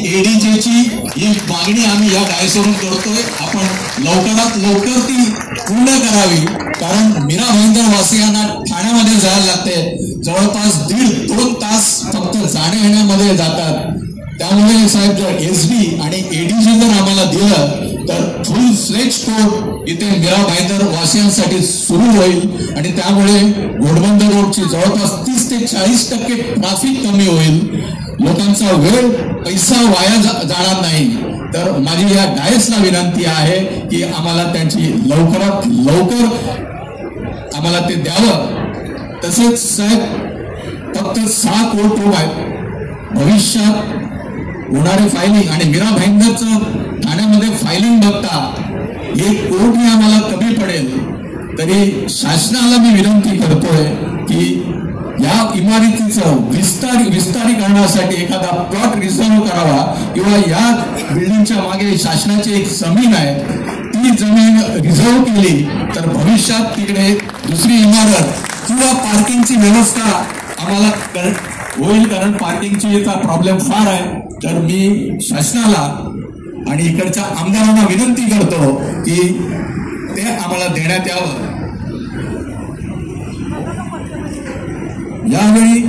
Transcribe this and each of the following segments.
एडीजेची ही मागणी आम्ही या डायसवरून करतोय. आपण लवकरात लवकर ती पूर्ण करावी, कारण मीरा भाईंदर वासियांना ठाण्यामध्ये जायला लागते. जवळपास 1.5-2 तास फक्त जाण्या येण्यामध्ये जातात. त्यामुळे साहेब जर एसडी आणि एडीजी जर आम्हाला दिलं तर फुल फ्लेज कोर्ट इथे मीरा भाईंदर वासियांसाठी सुरू होईल आणि त्यामुळे घोडबंदर रोडची जवळपास 30 ते 40% ट्रॅफिक कमी होईल. लोकांचा वेळ पैसा वाया जाणार नाही. तर माझी या डायसला विनंती आहे की आम्हाला त्यांची लवकरात लवकर आम्हाला ते द्यावं. तसेच साहेब फक्त 6 कोटी रुपये भविष्यात होणारे फायलिंग आणि मीरा भाईंदरचं ठाण्यामध्ये फायलिंग बघता 1 कोटी आम्हाला कमी पडेल. तरी शासनाला मी विनंती करतोय की या इमारतीचं विस्तारीकरणासाठी एखादा प्लॉट रिझर्व करावा किंवा या बिल्डिंगच्या मागे शासनाची एक जमीन आहे ती जमीन रिझर्व केली तर भविष्यात तिकडे दुसरी इमारत किंवा पार्किंगची व्यवस्था आम्हाला होईल, कारण पार्किंगची प्रॉब्लेम फार आहे. तर मी शासनाला आणि इकडच्या आमदारांना विनंती करतो की ते आम्हाला देण्यात यावं. यावेळी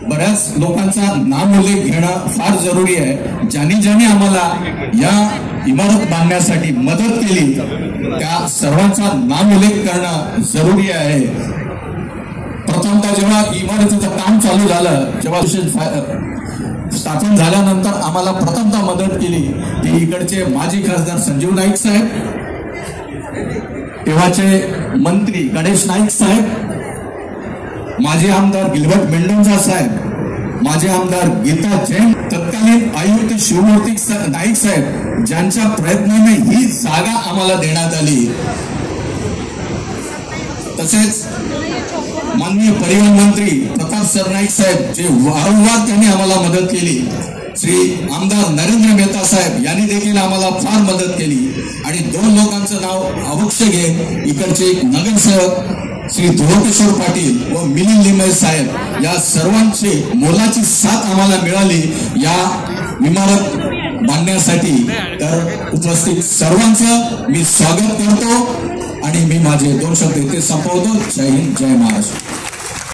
बऱ्याच लोकांचा नामोल्लेख घेणं फार जरुरी आहे. ज्यांनी आम्हाला या इमारत बांधण्यासाठी मदत केली त्या सर्वांचा नामोल्लेख करणं जरुरी आहे. प्रथमतः जेव्हा इमारतीचं काम चालू झालं, जेव्हा स्थापन झाल्यानंतर आम्हाला प्रथमतः मदत केली ती इकडचे माजी खासदार संजीव नाईक साहेब, तेव्हाचे मंत्री गणेश नाईक साहेब, माजी आमदार गिल्बर्ट मेंडोन्झा साहेब, माजी आमदार गीता जैन, तत्कालीन आयुक्त शिवमूर्ती नाईक साहेब, ज्यांच्या प्रयत्नाने ही जागा आम्हाला देण्यात आली. तसेच माननीय परिवहन मंत्री प्रताप सरनाईक साहेब, जे वारंवार त्यांनी आम्हाला मदत केली. श्री आमदार नरेंद्र मेहता साहेब यांनी देखील आम्हाला फार मदत केली. आणि 2 लोकांचं नाव अवश्य घे, इकडचे नगरसेवक श्री ध्रुवकिशोर पाटील व मिलिंद लिमये साहेब, या सर्वांची मोलाची साथ आम्हाला मिळाली या इमारत बांधण्यासाठी. तर उपस्थित सर्वांचं मी स्वागत करतो आणि मी माझे 2 शब्द इथे संपवतो. जय हिंद, जय महाराष्ट्र.